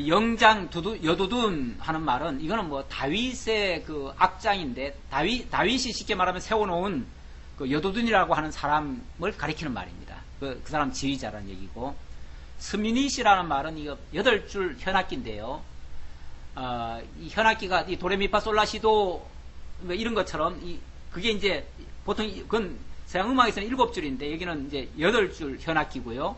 영장 여두둔 하는 말은 이거는 뭐 다윗의 그 악장인데 다윗이 쉽게 말하면 세워놓은 그 여두둔이라고 하는 사람을 가리키는 말입니다. 그 사람 지휘자라는 얘기고 스미닛이라는 말은 이거 8줄 현악기인데요. 이 현악기가 이 도레미파솔라시도 뭐 이런 것처럼 그게 이제 보통 그건 서양 음악에서는 7줄인데 여기는 이제 8줄 현악기고요.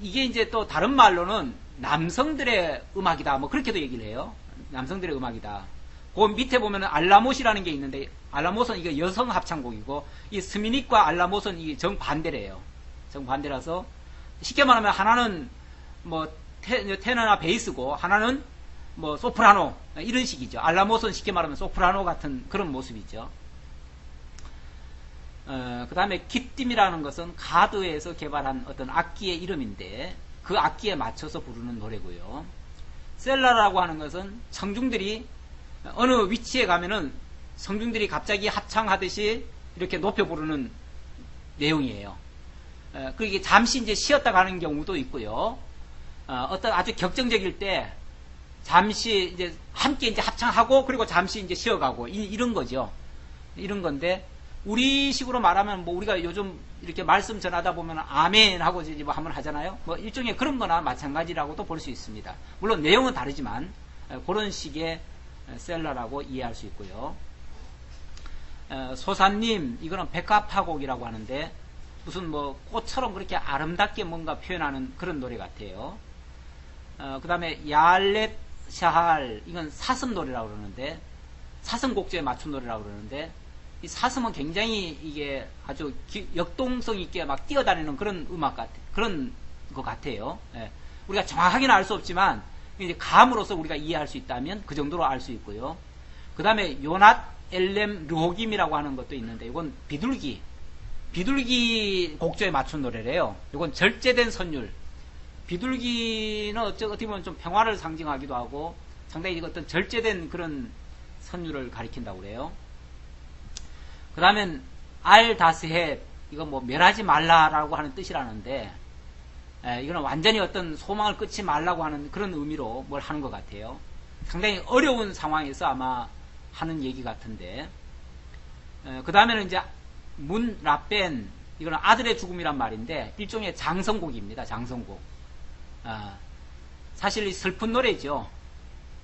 이게 이제 또 다른 말로는 남성들의 음악이다. 뭐 그렇게도 얘기를 해요. 남성들의 음악이다. 그 밑에 보면은 알라못이라는 게 있는데 알라못은 이게 여성 합창곡이고 이 스미닛과 알라못은 이게 정반대래요. 정반대라서 쉽게 말하면 하나는 뭐 테너나 베이스고 하나는 뭐 소프라노 이런 식이죠. 알라못은 쉽게 말하면 소프라노 같은 그런 모습이죠. 그 다음에 깃딤이라는 것은 가드에서 개발한 어떤 악기의 이름인데 그 악기에 맞춰서 부르는 노래고요. 셀라라고 하는 것은 청중들이 어느 위치에 가면은 성중들이 합창하듯이 이렇게 높여 부르는 내용이에요. 그게 잠시 이제 쉬었다 가는 경우도 있고요. 어떤 아주 격정적일 때 잠시 이제 함께 이제 합창하고 그리고 잠시 이제 쉬어가고 이런 거죠. 이런 건데 우리식으로 말하면 뭐 우리가 요즘 이렇게 말씀 전하다 보면 아멘 하고 이제 뭐 한번 하잖아요. 뭐 일종의 그런 거나 마찬가지라고도 볼 수 있습니다. 물론 내용은 다르지만 그런 식의 셀라라고 이해할 수 있고요. 소사님 이거는 백합화곡이라고 하는데 무슨 뭐 꽃처럼 그렇게 아름답게 뭔가 표현하는 그런 노래 같아요. 그 다음에 야렛 샤할 이건 사슴 노래라고 그러는데 사슴곡조에 맞춘 노래라고 그러는데 이 사슴은 굉장히 이게 아주 역동성 있게 막 뛰어다니는 그런 음악 그런 것 같아요. 예. 우리가 정확하게는 알 수 없지만 이제 감으로서 우리가 이해할 수 있다면 그 정도로 알 수 있고요. 그 다음에 요낫 엘렘 르호김이라고 하는 것도 있는데 이건 비둘기 곡조에 맞춘 노래래요. 이건 절제된 선율. 비둘기는 어떻게 보면 좀 평화를 상징하기도 하고 상당히 어떤 절제된 그런 선율을 가리킨다고 그래요. 그 다음엔 알다스헷 이건 뭐 멸하지 말라라고 하는 뜻이라는데 이거는 완전히 어떤 소망을 끊지 말라고 하는 그런 의미로 뭘 하는 것 같아요. 상당히 어려운 상황에서 아마 하는 얘기 같은데 그 다음에는 이제 문 라벤 이거는 아들의 죽음이란 말인데 일종의 장성곡입니다. 장성곡. 사실 슬픈 노래죠.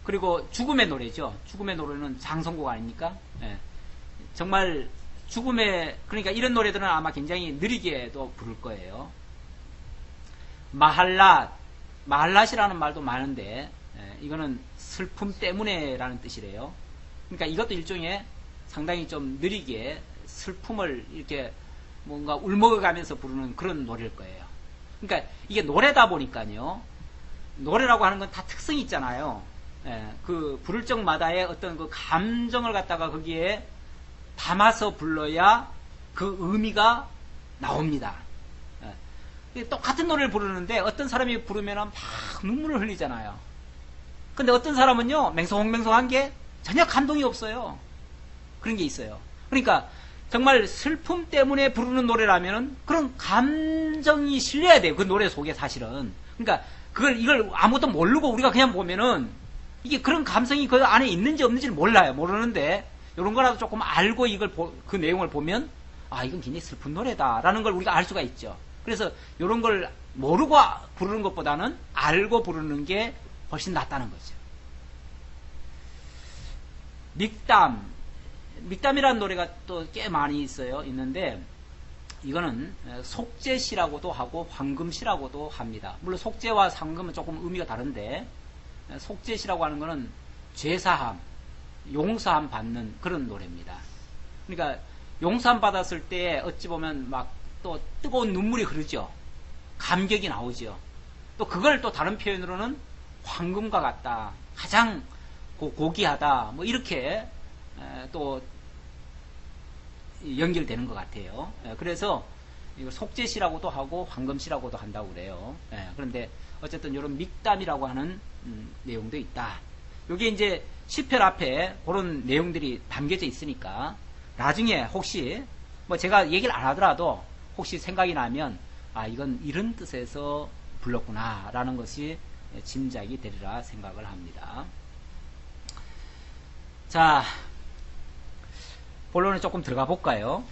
그리고 죽음의 노래죠. 죽음의 노래는 장성곡 아닙니까? 예. 정말 죽음의, 그러니까 이런 노래들은 아마 굉장히 느리게도 부를 거예요. 마할랏이라는 말도 많은데 이거는 슬픔 때문에라는 뜻이래요. 그러니까 이것도 일종의 상당히 좀 느리게 슬픔을 이렇게 뭔가 울먹어가면서 부르는 그런 노래일 거예요. 그러니까 이게 노래다 보니까요. 노래라고 하는 건 다 특성이 있잖아요. 그 부를 적마다의 어떤 그 감정을 갖다가 거기에 담아서 불러야 그 의미가 나옵니다. 똑같은 노래를 부르는데 어떤 사람이 부르면 막 눈물을 흘리잖아요. 근데 어떤 사람은요, 맹송맹송한 게 전혀 감동이 없어요. 그런 게 있어요. 그러니까 정말 슬픔 때문에 부르는 노래라면은 그런 감정이 실려야 돼요. 그 노래 속에 사실은. 그러니까 이걸 아무것도 모르고 우리가 그냥 보면은 이게 그런 감성이 그 안에 있는지 없는지를 몰라요. 모르는데 이런 거라도 조금 알고 이걸 그 내용을 보면 이건 굉장히 슬픈 노래다라는 걸 우리가 알 수가 있죠. 그래서 이런 걸 모르고 부르는 것보다는 알고 부르는 게 훨씬 낫다는 거죠. 믹담이라는 노래가 또 꽤 많이 있는데 이거는 속죄시라고도 하고 황금시라고도 합니다. 물론 속죄와 황금은 조금 의미가 다른데 속죄시라고 하는 거는 죄사함, 용서함 받는 그런 노래입니다. 그러니까 용서함 받았을 때 어찌 보면 막 또 뜨거운 눈물이 흐르죠. 감격이 나오죠. 또 그걸 또 다른 표현으로는 황금과 같다, 가장 고귀하다, 뭐 이렇게 또 연결되는 것 같아요. 그래서 이걸 속죄시라고도 하고 황금시라고도 한다고 그래요. 그런데 어쨌든 이런 믹담이라고 하는 내용도 있다. 여기 이제 시편 앞에 그런 내용들이 담겨져 있으니까 나중에 혹시 뭐 제가 얘기를 안 하더라도 혹시 생각이 나면 이건 이런 뜻에서 불렀구나 라는 것이 짐작이 되리라 생각을 합니다. 자, 본론에 조금 들어가 볼까요?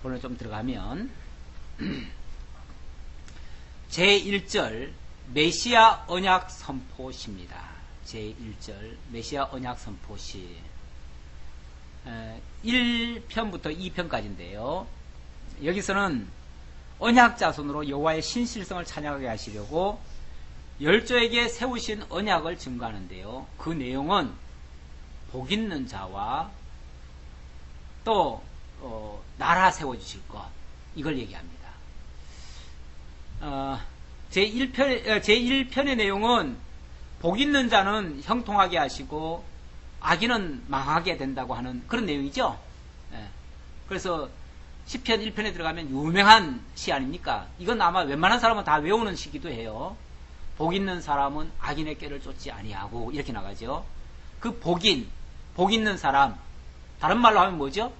본론에 좀 들어가면 제1절 메시아 언약 선포시입니다. 제1절 메시아 언약 선포시 1편부터 2편까지인데요. 여기서는 언약 자손으로 여호와의 신실성을 찬양하게 하시려고 열조에게 세우신 언약을 증거하는데요. 그 내용은 복 있는 자와 또 나라 세워주실 것, 이걸 얘기합니다. 제1편의 내용은 복 있는 자는 형통하게 하시고 악인은 망하게 된다고 하는 그런 내용이죠. 그래서 시편 1편에 들어가면 유명한 시 아닙니까? 이건 아마 웬만한 사람은 다 외우는 시기도 해요. 복 있는 사람은 악인의 꾀를 쫓지 아니하고 이렇게 나가죠. 그 복 있는 사람, 다른 말로 하면 뭐죠?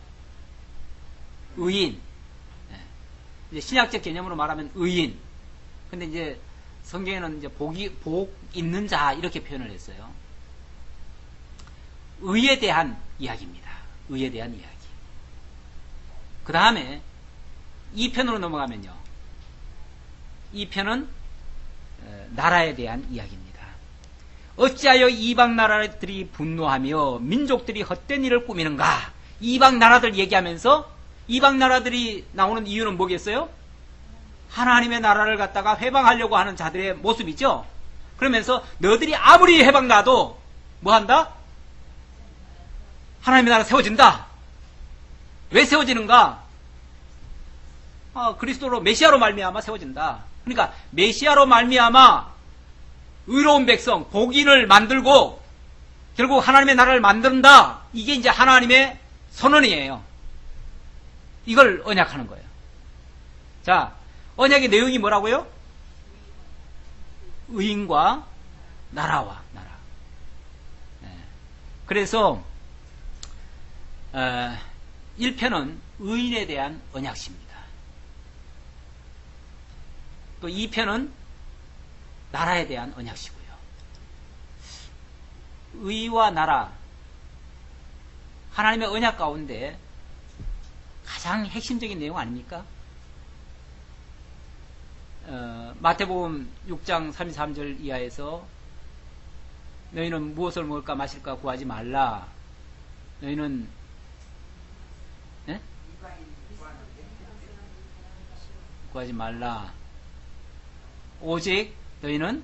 의인. 이제 신약적 개념으로 말하면 의인. 근데 이제 성경에는 이제 복 있는 자 이렇게 표현을 했어요. 의에 대한 이야기입니다. 의에 대한 이야기. 그 다음에 2편으로 넘어가면요. 2편은 나라에 대한 이야기입니다. 어찌하여 이방 나라들이 분노하며 민족들이 헛된 일을 꾸미는가? 이방 나라들 얘기하면서 이방 나라들이 나오는 이유는 뭐겠어요? 하나님의 나라를 갖다가 해방하려고 하는 자들의 모습이죠. 그러면서 너들이 아무리 해방나도 뭐한다? 하나님의 나라 세워진다. 왜 세워지는가? 그리스도로 메시아로 말미암아 세워진다. 그러니까 메시아로 말미암아 의로운 백성, 복인을 만들고 결국 하나님의 나라를 만든다. 이게 이제 하나님의 선언이에요. 이걸 언약하는 거예요. 자, 언약의 내용이 뭐라고요? 의인과 나라와 나라. 그래서 1편은 의인에 대한 언약시입니다. 또 2편은 나라에 대한 언약시고요. 의와 나라, 하나님의 언약 가운데 가장 핵심적인 내용 아닙니까? 마태복음 6장 33절 이하에서 너희는 무엇을 먹을까 마실까 구하지 말라. 너희는 예? 구하지 말라. 오직 너희는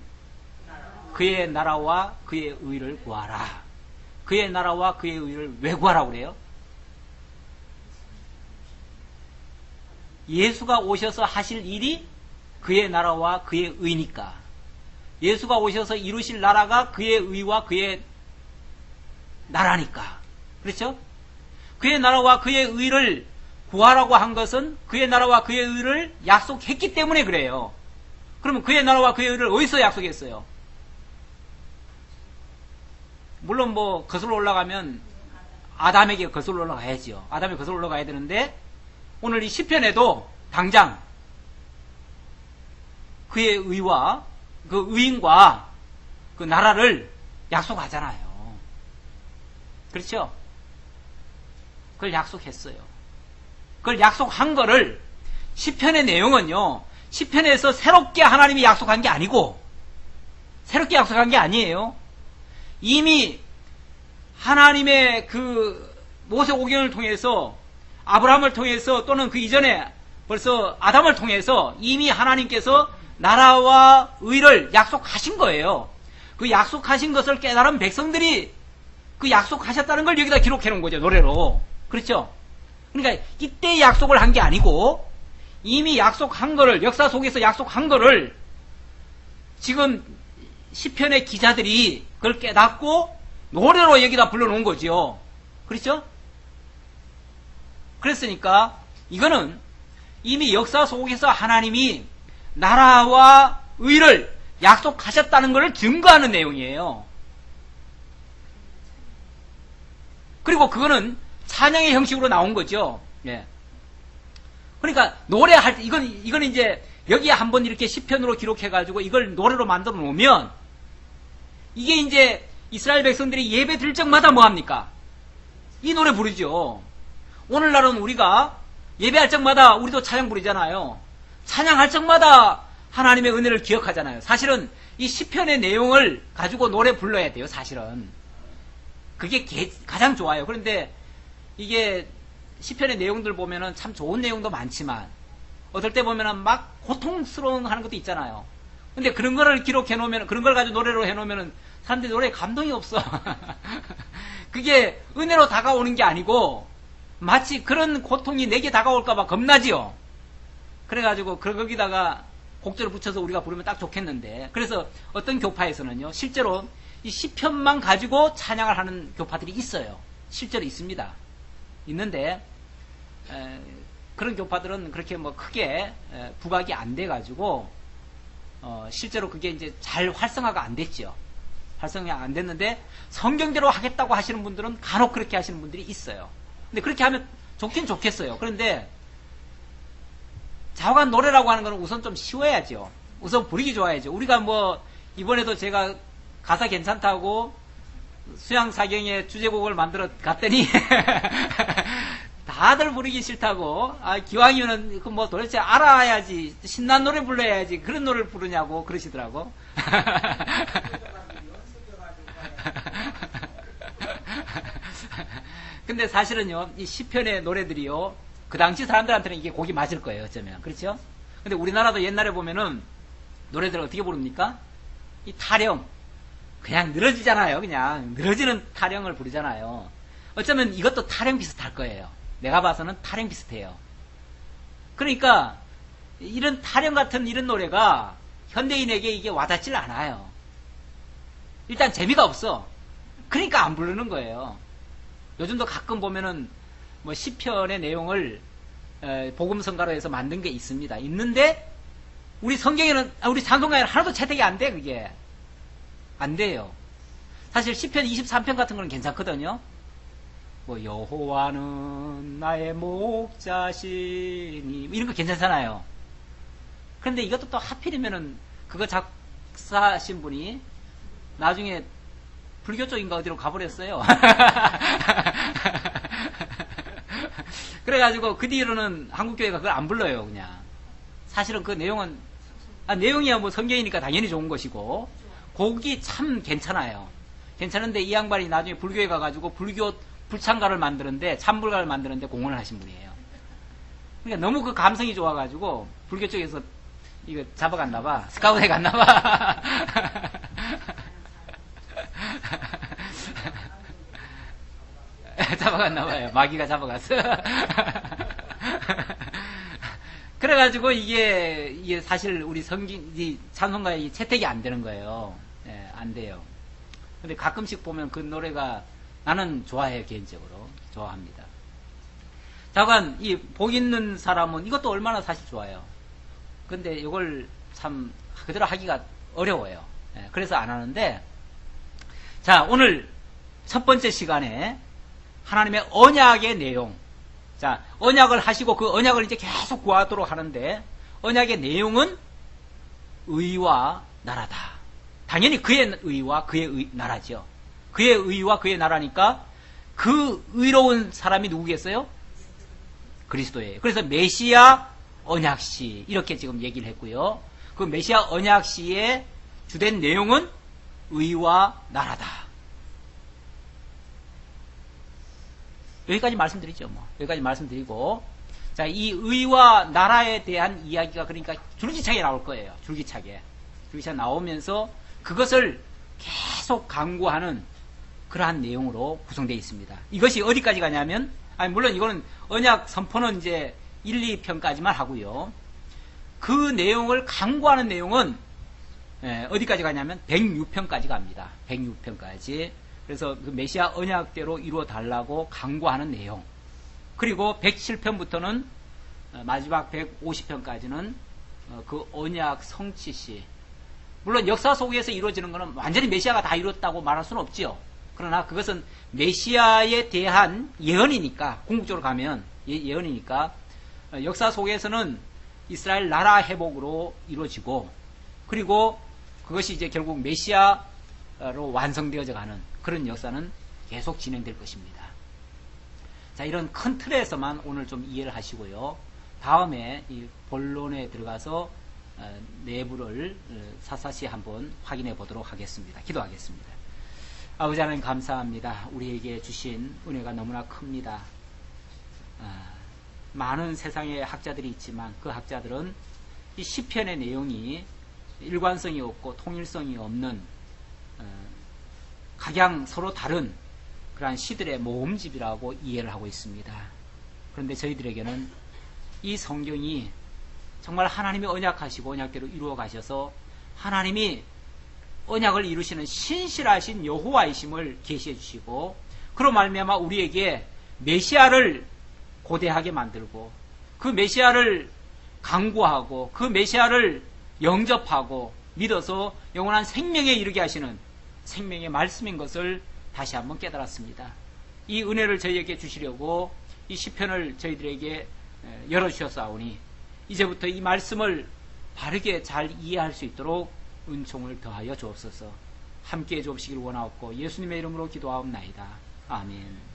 그의 나라와 그의 의를 구하라. 그의 나라와 그의 의를 왜 구하라고 그래요? 예수가 오셔서 하실 일이 그의 나라와 그의 의니까. 예수가 오셔서 이루실 나라가 그의 의와 그의 나라니까. 그렇죠? 그의 나라와 그의 의를 구하라고 한 것은 그의 나라와 그의 의를 약속했기 때문에 그래요. 그러면 그의 나라와 그의 의를 어디서 약속했어요? 물론 뭐 거슬러 올라가면 아담에게 거슬러 올라가야죠. 아담에 거슬러 올라가야 되는데 오늘 이 시편에도 당장 그의 의와 그 의인과 그 나라를 약속하잖아요. 그렇죠? 그걸 약속했어요. 그걸 약속한 거를 시편의 내용은요. 시편에서 새롭게 하나님이 약속한 게 아니고 새롭게 약속한 게 아니에요. 이미 하나님의 그 모세오경을 통해서 아브라함을 통해서 또는 그 이전에 벌써 아담을 통해서 이미 하나님께서 나라와 의를 약속하신 거예요. 그 약속하신 것을 깨달은 백성들이 그 약속하셨다는 걸 여기다 기록해 놓은 거죠. 노래로. 그렇죠? 그러니까 이때 약속을 한 게 아니고 이미 약속한 거를 역사 속에서 약속한 거를 지금 시편의 기자들이 그걸 깨닫고 노래로 여기다 불러놓은 거지요. 그렇죠? 그랬으니까 이거는 이미 역사 속에서 하나님이 나라와 의를 약속하셨다는 것을 증거하는 내용이에요. 그리고 그거는 찬양의 형식으로 나온 거죠. 예. 그러니까 노래할 때 이건 이제 여기에 한번 이렇게 시편으로 기록해가지고 이걸 노래로 만들어 놓으면 이게 이제 이스라엘 백성들이 예배 드릴 적마다 뭐 합니까? 이 노래 부르죠. 오늘날은 우리가 예배할 적마다 우리도 찬양 부르잖아요. 찬양할 적마다 하나님의 은혜를 기억하잖아요. 사실은 이 시편의 내용을 가지고 노래 불러야 돼요. 사실은 그게 가장 좋아요. 그런데 이게 시편의 내용들 보면은 참 좋은 내용도 많지만 어떨 때 보면은 막 고통스러운 하는 것도 있잖아요. 근데 그런 거를 기록해 놓으면, 그런 걸 가지고 노래로 해 놓으면은 사람들이 노래에 감동이 없어. 그게 은혜로 다가오는 게 아니고 마치 그런 고통이 내게 다가올까봐 겁나지요. 그래가지고 거기다가 곡절을 붙여서 우리가 부르면 딱 좋겠는데, 그래서 어떤 교파에서는요 실제로 이 시편만 가지고 찬양을 하는 교파들이 있어요. 실제로 있습니다. 있는데 그런 교파들은 그렇게 뭐 크게 부각이 안 돼가지고 실제로 그게 이제 잘 활성화가 안 됐죠. 활성화가 안 됐는데 성경대로 하겠다고 하시는 분들은 간혹 그렇게 하시는 분들이 있어요. 근데 그렇게 하면 좋긴 좋겠어요. 그런데 좌우간 노래라고 하는 거는 우선 좀 쉬워야죠. 우선 부르기 좋아야죠. 우리가 뭐 이번에도 제가 가사 괜찮다고 수양사경의 주제곡을 만들어 갔더니 다들 부르기 싫다고, 기왕이면은 그 뭐 도대체 알아야지, 신난 노래 불러야지 그런 노래를 부르냐고 그러시더라고. 근데 사실은요 이 시편의 노래들이요 그 당시 사람들한테는 이게 곡이 맞을 거예요. 어쩌면. 그렇죠? 근데 우리나라도 옛날에 보면은 노래들을 어떻게 부릅니까? 이 타령, 그냥 늘어지잖아요. 그냥 늘어지는 타령을 부르잖아요. 어쩌면 이것도 타령 비슷할 거예요. 내가 봐서는 타령 비슷해요. 그러니까 이런 타령 같은 이런 노래가 현대인에게 이게 와닿질 않아요. 일단 재미가 없어. 그러니까 안 부르는 거예요. 요즘도 가끔 보면은 뭐 시편의 내용을 복음성가로 해서 만든 게 있습니다. 있는데 우리 성경에는, 우리 찬송가에는 하나도 채택이 안 돼. 그게 안 돼요. 사실 시편 23편 같은 거는 괜찮거든요. 뭐 여호와는 나의 목자시니 이런 거 괜찮잖아요. 그런데 이것도 또 하필이면은 그거 작사하신 분이 나중에 불교 쪽인가 어디로 가버렸어요. 그래가지고 그 뒤로는 한국교회가 그걸 안 불러요. 그냥 사실은 그 내용은 내용이야 뭐 성경이니까 당연히 좋은 것이고, 곡이 참 괜찮아요. 괜찮은데 이 양반이 나중에 불교에 가가지고 불교 불창가를 만드는데, 참불가를 만드는데 공헌을 하신 분이에요. 그러니까 너무 그 감성이 좋아가지고 불교 쪽에서 이거 잡아갔나봐. 스카우트에 갔나봐. 잡아갔나봐요. 마귀가 잡아갔어. 그래가지고 이게 사실 우리 이 찬송가에 채택이 안 되는 거예요. 예, 안 돼요. 근데 가끔씩 보면 그 노래가 나는 좋아해요. 개인적으로 좋아합니다. 자관 이 복 있는 사람은 이것도 얼마나 사실 좋아요. 근데 이걸 참 그대로 하기가 어려워요. 예, 그래서 안 하는데, 자, 오늘 첫 번째 시간에 하나님의 언약의 내용. 자, 언약을 하시고 그 언약을 이제 계속 구하도록 하는데, 언약의 내용은 의와 나라다. 당연히 그의 의와 그의 나라죠. 그의 의와 그의 나라니까 그 의로운 사람이 누구겠어요? 그리스도예요. 그래서 메시아 언약시 이렇게 지금 얘기를 했고요. 그 메시아 언약시의 주된 내용은 의와 나라다. 여기까지 말씀드리죠. 뭐 여기까지 말씀드리고, 자, 이 의와 나라에 대한 이야기가 그러니까 줄기차게 나올 거예요. 줄기차게 나오면서 그것을 계속 강구하는 그러한 내용으로 구성되어 있습니다. 이것이 어디까지 가냐면, 물론 이거는 언약 선포는 이제 1, 2편까지만 하고요. 그 내용을 강구하는 내용은 어디까지 가냐면 106편까지 갑니다. 106편까지. 그래서 그 메시아 언약대로 이루어 달라고 강구하는 내용. 그리고 107편부터는 마지막 150편까지는 그 언약 성취시. 물론 역사 속에서 이루어지는 것은 완전히 메시아가 다 이루었다고 말할 수는 없지요. 그러나 그것은 메시아에 대한 예언이니까, 궁극적으로 가면 예언이니까 역사 속에서는 이스라엘 나라 회복으로 이루어지고, 그리고 그것이 이제 결국 메시아로 완성되어져 가는 그런 역사는 계속 진행될 것입니다. 자, 이런 큰 틀에서만 오늘 좀 이해를 하시고요. 다음에 이 본론에 들어가서 내부를 사사시 한번 확인해 보도록 하겠습니다. 기도하겠습니다. 아버지 하나님 감사합니다. 우리에게 주신 은혜가 너무나 큽니다. 많은 세상에 학자들이 있지만 그 학자들은 이 시편의 내용이 일관성이 없고 통일성이 없는 각양 서로 다른 그러한 시들의 모음집이라고 이해를 하고 있습니다. 그런데 저희들에게는 이 성경이 정말 하나님이 언약하시고 언약대로 이루어 가셔서 하나님이 언약을 이루시는 신실하신 여호와이심을 계시해 주시고, 그로 말미암아 우리에게 메시아를 고대하게 만들고 그 메시아를 강구하고 그 메시아를 영접하고 믿어서 영원한 생명에 이르게 하시는 생명의 말씀인 것을 다시 한번 깨달았습니다. 이 은혜를 저희에게 주시려고 이 시편을 저희들에게 열어주셨사오니 이제부터 이 말씀을 바르게 잘 이해할 수 있도록 은총을 더하여 주옵소서. 함께해 주옵시길 원하옵고 예수님의 이름으로 기도하옵나이다. 아멘.